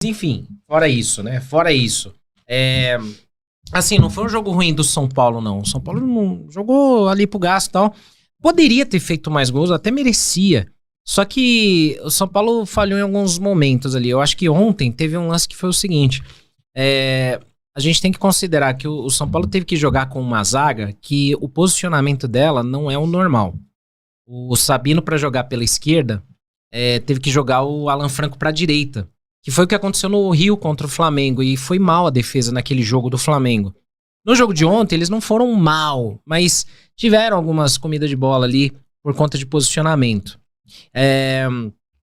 Enfim, fora isso, né? Fora isso. Assim, não foi um jogo ruim do São Paulo, não. O São Paulo não jogou ali pro gasto e tal. Poderia ter feito mais gols, até merecia. Só que o São Paulo falhou em alguns momentos ali. Eu acho que ontem teve um lance que foi o seguinte. A gente tem que considerar que o São Paulo teve que jogar com uma zaga que o posicionamento dela não é o normal. O Sabino, para jogar pela esquerda, teve que jogar o Alan Franco pra direita. Que foi o que aconteceu no Rio contra o Flamengo. E foi mal a defesa naquele jogo do Flamengo. No jogo de ontem, eles não foram mal, mas tiveram algumas comidas de bola ali por conta de posicionamento.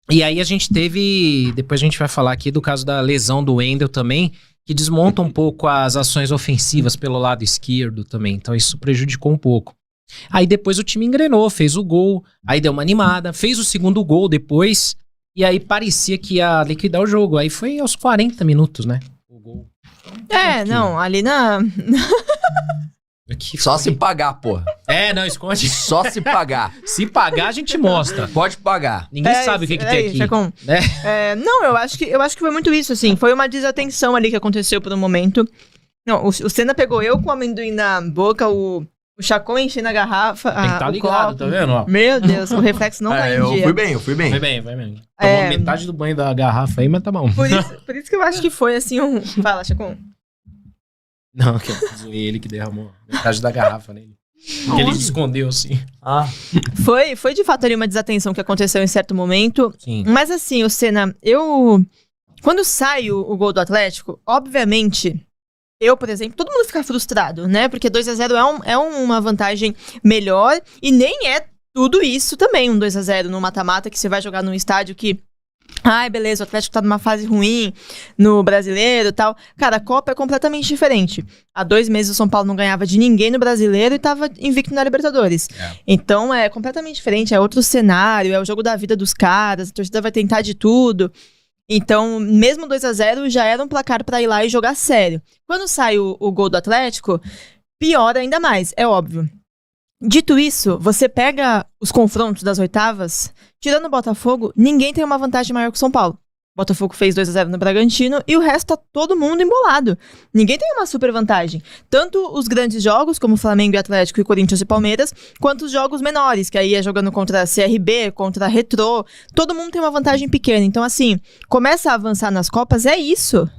E aí a gente teve... Depois a gente vai falar aqui do caso da lesão do Wendel também, que desmonta um pouco as ações ofensivas pelo lado esquerdo também. Então isso prejudicou um pouco. Aí depois o time engrenou, fez o gol, aí deu uma animada, fez o segundo gol depois... E aí parecia que ia liquidar o jogo. Aí foi aos 40 minutos, né? O gol. Não, ali na... Só se pagar, porra. Não, esconde. Só se pagar. Se pagar, a gente mostra. Pode pagar. Ninguém sabe o que tem aqui. Não, eu acho que foi muito isso, assim. Foi uma desatenção ali que aconteceu por um momento. Não, o Senna pegou eu com o amendoim na boca, o Chacon enchendo a garrafa. Tem que tá ligado, tá vendo? Ó. Meu Deus, o reflexo não vai em dia. Eu fui bem. Vai bem. Tomou metade do banho da garrafa aí, mas tá bom. Por isso que eu acho que foi assim um... Fala, Chacon. Não, que eu zoei ele que derramou metade da garrafa nele. Porque ele escondeu assim. Foi de fato ali uma desatenção que aconteceu em certo momento. Sim. Mas assim, o Senna, quando sai o gol do Atlético, obviamente... Eu, por exemplo, todo mundo fica frustrado, né? Porque 2-0 é uma vantagem melhor e nem é tudo isso também, um 2-0 no mata-mata que você vai jogar num estádio que... beleza, o Atlético tá numa fase ruim no Brasileiro e tal. Cara, a Copa é completamente diferente. Há 2 meses o São Paulo não ganhava de ninguém no Brasileiro e tava invicto na Libertadores. Então é completamente diferente, é outro cenário, é o jogo da vida dos caras, a torcida vai tentar de tudo. Então, mesmo 2-0 já era um placar pra ir lá e jogar sério. Quando sai o gol do Atlético, piora ainda mais, é óbvio. Dito isso, você pega os confrontos das oitavas, tirando o Botafogo, ninguém tem uma vantagem maior que o São Paulo. Botafogo fez 2-0 no Bragantino e o resto tá todo mundo embolado. Ninguém tem uma super vantagem. Tanto os grandes jogos, como Flamengo e Atlético e Corinthians e Palmeiras, quanto os jogos menores, que aí é jogando contra a CRB, contra a Retrô. Todo mundo tem uma vantagem pequena. Então, assim, começa a avançar nas Copas, é isso.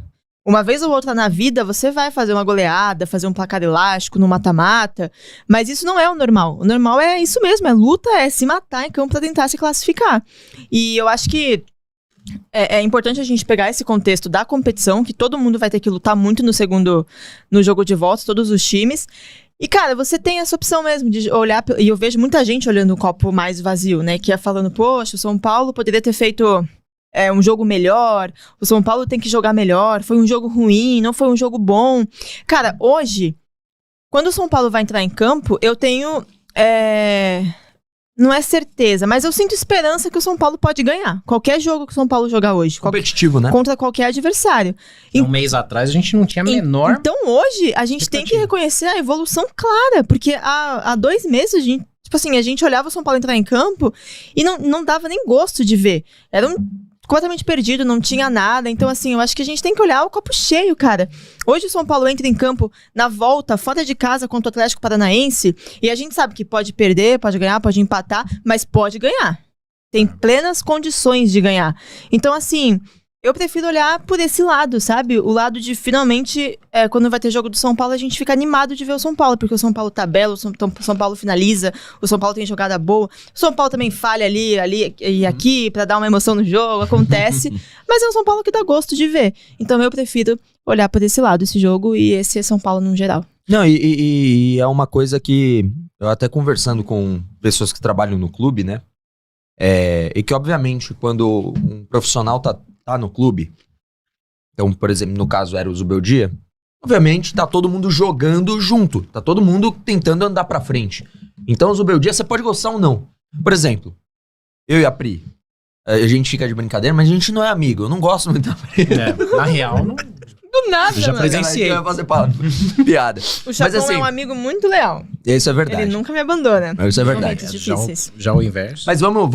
Uma vez ou outra na vida, você vai fazer uma goleada, fazer um placar elástico no mata-mata, mas isso não é o normal. O normal é isso mesmo, é luta, é se matar em campo pra tentar se classificar. E eu acho que é importante a gente pegar esse contexto da competição, que todo mundo vai ter que lutar muito no jogo de volta, todos os times. E, cara, você tem essa opção mesmo de olhar, e eu vejo muita gente olhando o copo mais vazio, né? Que é falando, poxa, o São Paulo poderia ter feito um jogo melhor, o São Paulo tem que jogar melhor, foi um jogo ruim, não foi um jogo bom. Cara, hoje, quando o São Paulo vai entrar em campo, eu tenho... Não é certeza, mas eu sinto esperança que o São Paulo pode ganhar. Qualquer jogo que o São Paulo jogar hoje. Competitivo, né? Contra qualquer adversário. Um mês atrás a gente não tinha a menor... Então hoje a gente tem que reconhecer a evolução clara, porque há 2 meses a gente olhava o São Paulo entrar em campo e não dava nem gosto de ver. Era completamente perdido, não tinha nada. Então, assim, eu acho que a gente tem que olhar o copo cheio, cara. Hoje o São Paulo entra em campo na volta, fora de casa, contra o Atlético Paranaense, e a gente sabe que pode perder, pode ganhar, pode empatar, mas pode ganhar. Tem plenas condições de ganhar. Então, assim, eu prefiro olhar por esse lado, sabe? O lado de, finalmente, quando vai ter jogo do São Paulo, a gente fica animado de ver o São Paulo, porque o São Paulo tá belo, o São Paulo finaliza, o São Paulo tem jogada boa, o São Paulo também falha ali e aqui pra dar uma emoção no jogo, acontece, mas é o São Paulo que dá gosto de ver. Então eu prefiro olhar por esse lado, esse jogo, e esse é São Paulo no geral. Não, e é uma coisa que eu até conversando com pessoas que trabalham no clube, né? E que, obviamente, quando um profissional tá no clube, então, por exemplo, no caso era o Zubeldia, obviamente tá todo mundo jogando junto, tá todo mundo tentando andar pra frente. Então o Zubeldia você pode gostar ou não. Por exemplo, eu e a Pri, a gente fica de brincadeira, mas a gente não é amigo, eu não gosto muito da Pri. Na real, não... Do nada, já presenciei. Vai fazer piada. O Chacon assim, é um amigo muito leal. Isso é verdade. Ele nunca me abandona. Isso é verdade. Já o inverso. Mas vamos...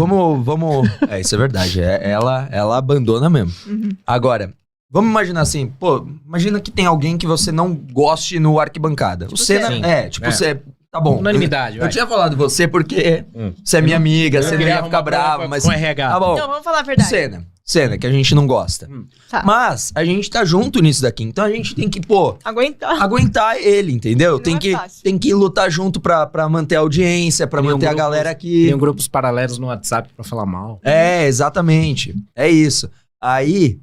isso é verdade. Ela abandona mesmo. Uhum. Agora, Vamos imaginar assim, pô, imagina que tem alguém que você não goste no arquibancada. Tipo o Senna, Senna. você... Tá bom. Unanimidade, vai. Eu tinha falado de você porque você é minha amiga, você não ia ficar bravo, mas... Com RH. Tá bom. Não, vamos falar a verdade. Senna, que a gente não gosta. Tá. Mas a gente tá junto nisso daqui, então a gente tem que, pô, Aguentar. ele, entendeu? Não é fácil. Tem que lutar junto pra manter a audiência, pra Tem manter a grupos- galera aqui. Tem grupos paralelos no WhatsApp pra falar mal. É, exatamente. É isso. Aí...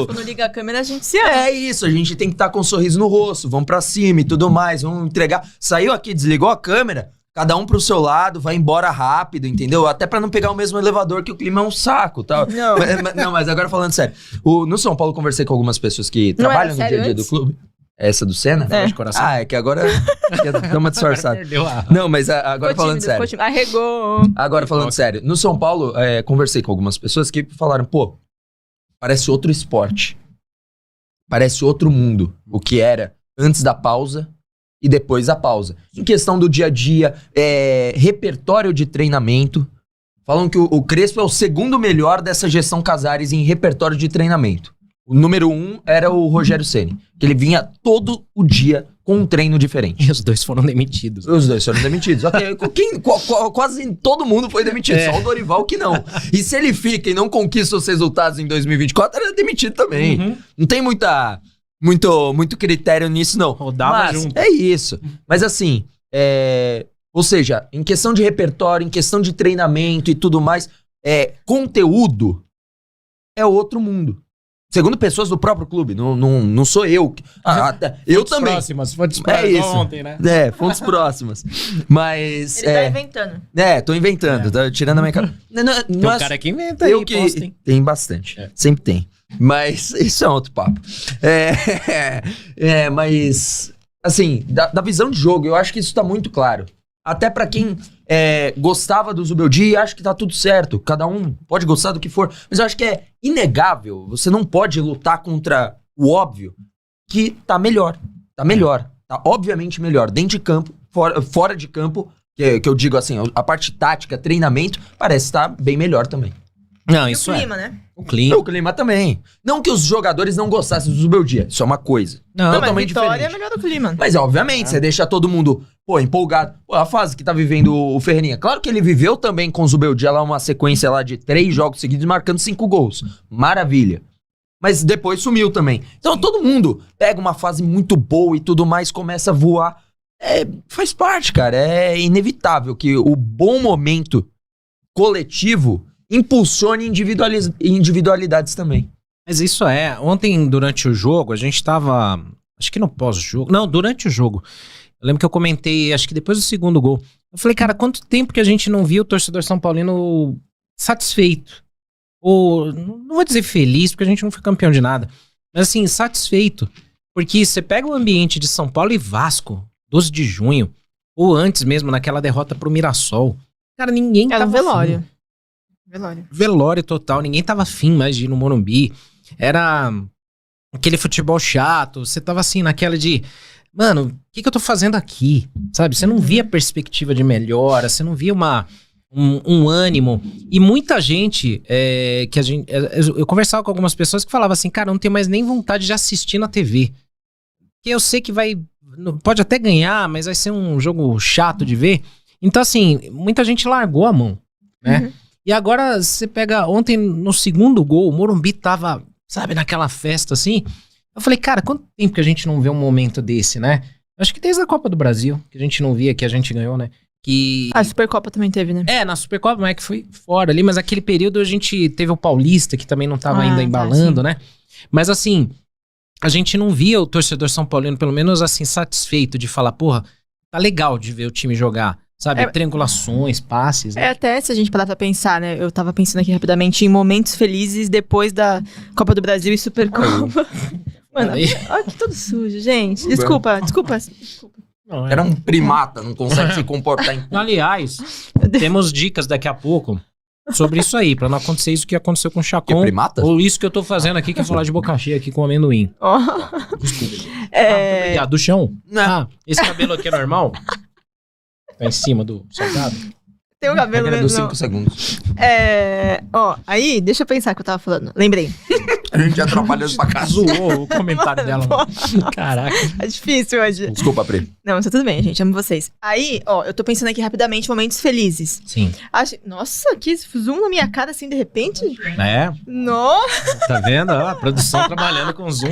Quando liga a câmera, a gente se ama. É isso, a gente tem que estar com um sorriso no rosto, vamos pra cima e tudo mais, vamos entregar. Saiu aqui, desligou a câmera, cada um pro seu lado, vai embora rápido, entendeu? Até pra não pegar o mesmo elevador, que o clima é um saco, tal. Não. Mas agora falando sério, no São Paulo eu conversei com algumas pessoas que Não trabalham era no sério dia a dia do antes? clube. Essa do Senna? É. De coração. Ah, é que agora deu uma disfarçada. Perdeu a... Não, mas agora Ficou falando tímido, sério. ficou tímido. Arregou. Agora falando sério, no São Paulo, conversei com algumas pessoas que falaram, pô, parece outro esporte. Parece outro mundo. O que era antes da pausa e depois da pausa. Em questão do dia a dia, repertório de treinamento. Falam que o Crespo é o segundo melhor dessa gestão Casares em repertório de treinamento. O número 1 era o Rogério Ceni, que ele vinha todo o dia com um treino diferente. E os dois foram demitidos. Os dois foram demitidos. Ok, quase todo mundo foi demitido, só o Dorival que não. E se ele fica e não conquista os resultados em 2024, ele é demitido também. Uhum. Não tem muito critério nisso, não. Rodava Mas junto. é isso. Mas assim, ou seja, em questão de repertório, em questão de treinamento e tudo mais, conteúdo é outro mundo. Segundo pessoas do próprio clube, não sou eu. Eu também. Próximas, foi isso. ontem, né? Fontes próximas. Mas. Ele tá inventando. Tô inventando, tá tirando a minha cara. Tem um cara que inventa aí, eu que posta, hein? tem bastante. Sempre tem. Mas isso é outro papo. Mas, assim, da visão de jogo, eu acho que isso tá muito claro. Até pra quem gostava do Zubeldia, acho que tá tudo certo. Cada um pode gostar do que for. Mas eu acho que é inegável. Você não pode lutar contra o óbvio que tá melhor. Tá melhor. Tá obviamente melhor. Dentro de campo, fora de campo, que eu digo assim, a parte tática, treinamento, parece estar bem melhor também. Não, E isso o clima, né? O clima. O clima também. Não que os jogadores não gostassem do Zubeldia. Isso é uma coisa. Não, Não, mas totalmente vitória diferente. é melhor do clima. Mas, obviamente, você deixa todo mundo, empolgado. A fase que tá vivendo o Ferreirinha. Claro que ele viveu também com o Zubeldia lá uma sequência lá de 3 jogos seguidos, marcando 5 gols. Maravilha. Mas depois sumiu também. Então, todo mundo pega uma fase muito boa e tudo mais, começa a voar. Faz parte, cara. É inevitável que o bom momento coletivo impulsione individualidades também. Mas isso ontem durante o jogo, a gente tava, acho que no pós-jogo, não, durante o jogo, eu lembro que eu comentei, acho que depois do segundo gol, eu falei, cara, quanto tempo que a gente não viu o torcedor São Paulino satisfeito, ou, não vou dizer feliz, porque a gente não foi campeão de nada, mas assim, satisfeito, porque você pega o ambiente de São Paulo e Vasco, 12 de junho, ou antes mesmo, naquela derrota pro Mirassol, cara, ninguém Era tava um velório. afim. Velório. Total, ninguém tava afim mais de ir no Morumbi. Era aquele futebol chato, você tava assim naquela de, mano, o que eu tô fazendo aqui? Sabe, você não via perspectiva de melhora, você não via um ânimo. E muita gente, eu conversava com algumas pessoas que falavam assim, cara, eu não tenho mais nem vontade de assistir na TV. Porque eu sei que pode até ganhar, mas vai ser um jogo chato de ver. Então assim, muita gente largou a mão, né? Uhum. E agora você pega, ontem no segundo gol, o Morumbi tava, sabe, naquela festa assim. Eu falei, cara, quanto tempo que a gente não vê um momento desse, né? Acho que desde a Copa do Brasil, que a gente não via, que a gente ganhou, né? A Supercopa também teve, né? Na Supercopa, mas é que foi fora ali, mas aquele período a gente teve o Paulista, que também não tava ainda embalando, né? Mas assim, a gente não via o torcedor São Paulino, pelo menos assim, satisfeito de falar, porra, tá legal de ver o time jogar. Sabe, triangulações, passes, né? Até se a gente parar pra pensar, né? Eu tava pensando aqui rapidamente em momentos felizes depois da Copa do Brasil e Supercopa. Mano, olha que tudo sujo, gente. Desculpa. Não, Era um primata, não consegue se comportar em... Aliás, temos dicas daqui a pouco sobre isso aí, pra não acontecer isso que aconteceu com o Chacon. Que primata? Ou isso que eu tô fazendo aqui, que é falar de boca cheia aqui com amendoim. Ó. Obrigado. Do chão? Não. Esse cabelo aqui é normal? Tá em cima do salgado? Tem um cabelo Regra mesmo. dos 5 segundos. Aí, deixa eu pensar o que eu tava falando. Lembrei. A gente já trabalhando pra casa. Zoou o comentário dela. Mano. Caraca. É difícil hoje. Desculpa, Pri. Não, tá tudo bem, gente. Amo vocês. Aí, ó, eu tô pensando aqui rapidamente momentos felizes. Sim. Nossa, que zoom na minha cara assim de repente. É, Nossa. tá vendo? Ó, a produção trabalhando com Zoom.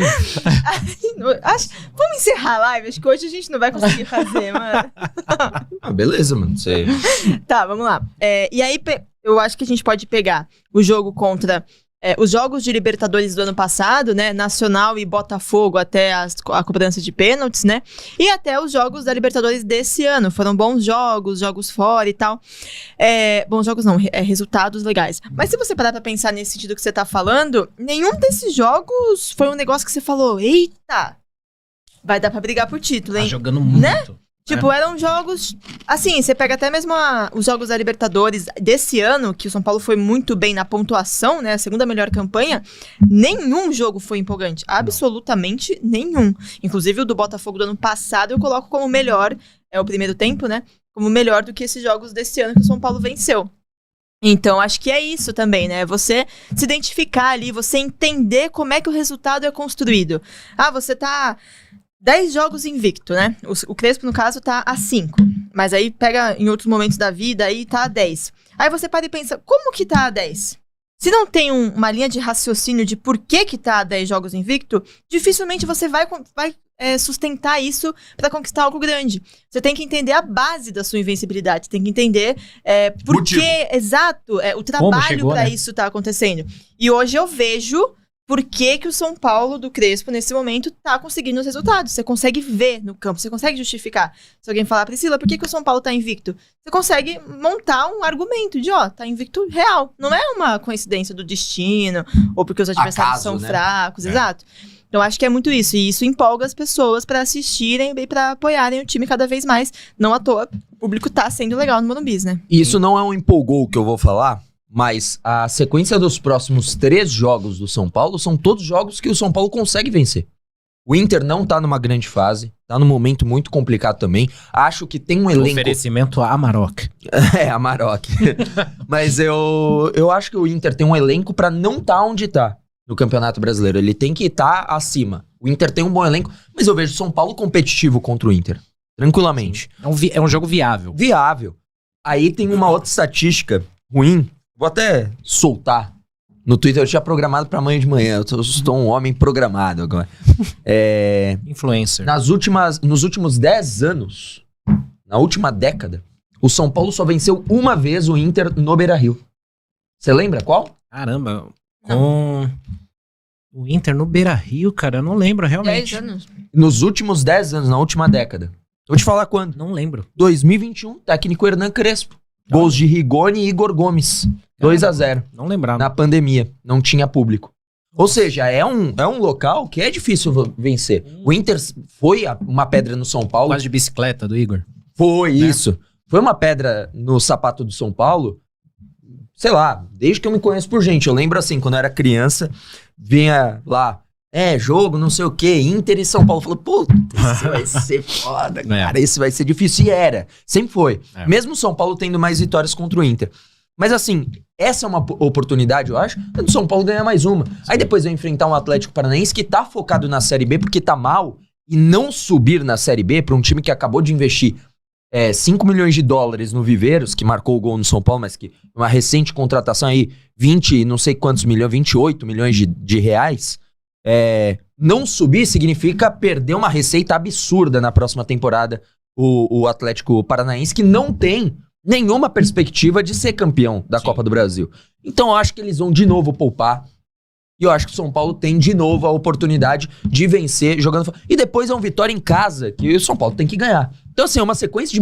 Vamos encerrar a live? Acho que hoje a gente não vai conseguir fazer, mano. Ah, beleza, mano. Você... Tá, vamos lá. E aí, eu acho que a gente pode pegar o jogo contra... os jogos de Libertadores do ano passado, né? Nacional e Botafogo até a cobrança de pênaltis, né? E até os jogos da Libertadores desse ano. Foram bons jogos fora e tal. Bons jogos não, resultados legais. Mas se você parar pra pensar nesse sentido que você tá falando, nenhum desses jogos foi um negócio que você falou, eita, vai dar pra brigar por título, hein? Tá jogando muito. Né? Tipo, eram jogos... Assim, você pega até mesmo os jogos da Libertadores desse ano, que o São Paulo foi muito bem na pontuação, né? A segunda melhor campanha. Nenhum jogo foi empolgante. Absolutamente nenhum. Inclusive, o do Botafogo do ano passado eu coloco como melhor, o primeiro tempo, né? Como melhor do que esses jogos desse ano que o São Paulo venceu. Então, acho que é isso também, né? Você se identificar ali, você entender como é que o resultado é construído. Ah, você tá... 10 jogos invicto, né? O Crespo, no caso, tá a 5. Mas aí pega em outros momentos da vida, aí tá a 10. Aí você para e pensa, como que tá a 10? Se não tem uma linha de raciocínio de por que tá a 10 jogos invicto, dificilmente você vai sustentar isso para conquistar algo grande. Você tem que entender a base da sua invencibilidade. Você tem que entender por que, exato, o trabalho para, né? Isso tá acontecendo. E hoje eu vejo... Por que o São Paulo do Crespo, nesse momento, tá conseguindo os resultados? Você consegue ver no campo, você consegue justificar. Se alguém falar, Priscila, por que o São Paulo tá invicto? Você consegue montar um argumento de, tá invicto real. Não é uma coincidência do destino, ou porque os adversários são, né? Fracos, exato. Então, acho que é muito isso. E isso empolga as pessoas pra assistirem e pra apoiarem o time cada vez mais. Não à toa, o público tá sendo legal no Morumbis, né? E isso não é um empolgou que eu vou falar... Mas a sequência dos próximos 3 jogos do São Paulo são todos jogos que o São Paulo consegue vencer. O Inter não tá numa grande fase, tá num momento muito complicado também. Acho que tem um elenco... Oferecimento a Amarok. Amarok. Mas eu acho que o Inter tem um elenco pra não tá onde tá no Campeonato Brasileiro. Ele tem que estar acima. O Inter tem um bom elenco, mas eu vejo o São Paulo competitivo contra o Inter. Tranquilamente. É um jogo viável. Viável. Aí tem uma outra estatística ruim. Vou até soltar. No Twitter eu tinha programado pra amanhã de manhã. Eu estou um homem programado agora. Influencer. Nos últimos 10 anos, na última década, o São Paulo só venceu uma vez o Inter no Beira-Rio. Você lembra qual? Caramba. Com o Inter no Beira-Rio, cara, eu não lembro realmente. 10 anos. Nos últimos 10 anos, na última década. Vou te falar quando. Não lembro. 2021, técnico Hernan Crespo. Gols de Rigoni e Igor Gomes. 2-0. Não lembrava. Na pandemia. Não tinha público. Ou seja, é um local que é difícil vencer. O Inter foi uma pedra no São Paulo. Quase de bicicleta do Igor. Foi, né? Isso. Foi uma pedra no sapato do São Paulo. Sei lá, desde que eu me conheço por gente. Eu lembro assim, quando eu era criança, vinha lá... jogo, não sei o quê, Inter e São Paulo. Falou, puta, esse vai ser foda, cara, esse vai ser difícil. E era, sempre foi. Mesmo o São Paulo tendo mais vitórias contra o Inter. Mas assim, essa é uma oportunidade, eu acho, do São Paulo ganhar mais uma. Sim. Aí depois vai enfrentar um Atlético Paranaense que tá focado na Série B porque tá mal e não subir na Série B para um time que acabou de investir 5 milhões de dólares no Viveiros, que marcou o gol no São Paulo, mas que uma recente contratação aí, 20, não sei quantos milhões, 28 milhões de reais. Não subir significa perder uma receita absurda na próxima temporada, o Atlético Paranaense, que não tem nenhuma perspectiva de ser campeão da Copa do Brasil. Então eu acho que eles vão de novo poupar, e eu acho que o São Paulo tem de novo a oportunidade de vencer jogando... E depois é uma vitória em casa, que o São Paulo tem que ganhar. Então assim, é uma sequência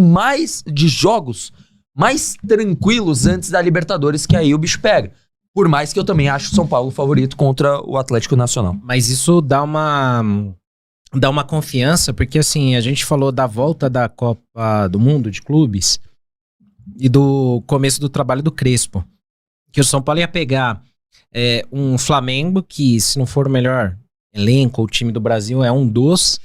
de jogos mais tranquilos antes da Libertadores, que aí o bicho pega. Por mais que eu também acho o São Paulo favorito contra o Atlético Nacional. Mas isso dá uma confiança, porque assim, a gente falou da volta da Copa do Mundo de clubes e do começo do trabalho do Crespo. Que o São Paulo ia pegar um Flamengo, que se não for o melhor elenco ou time do Brasil, é um dos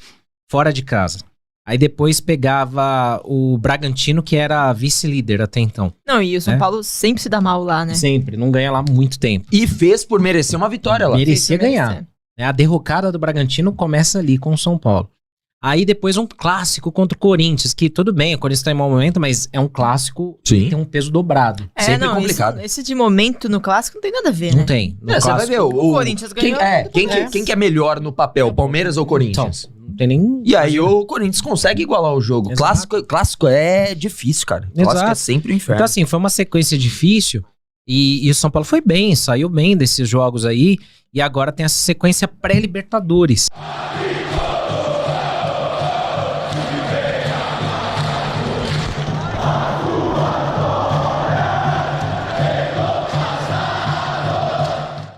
fora de casa. Aí depois pegava o Bragantino, que era vice-líder até então. Não, e o São Paulo sempre se dá mal lá, né? Sempre, não ganha lá há muito tempo. E fez por merecer uma vitória lá. Merecia ganhar. A derrocada do Bragantino começa ali com o São Paulo. Aí depois um clássico contra o Corinthians, que tudo bem, o Corinthians tá em mau momento, mas é um clássico que tem um peso dobrado. Sempre complicado. Esse de momento no clássico não tem nada a ver, né? Não tem. No Você vai ver, o Corinthians ganhou. Quem que é melhor no papel, Palmeiras ou Corinthians? Então, não tem nem... E aí o Corinthians consegue igualar o jogo. Clássico é difícil, cara. Clássico é sempre um inferno. Então assim, foi uma sequência difícil e o São Paulo saiu bem desses jogos aí. E agora tem essa sequência pré-Libertadores.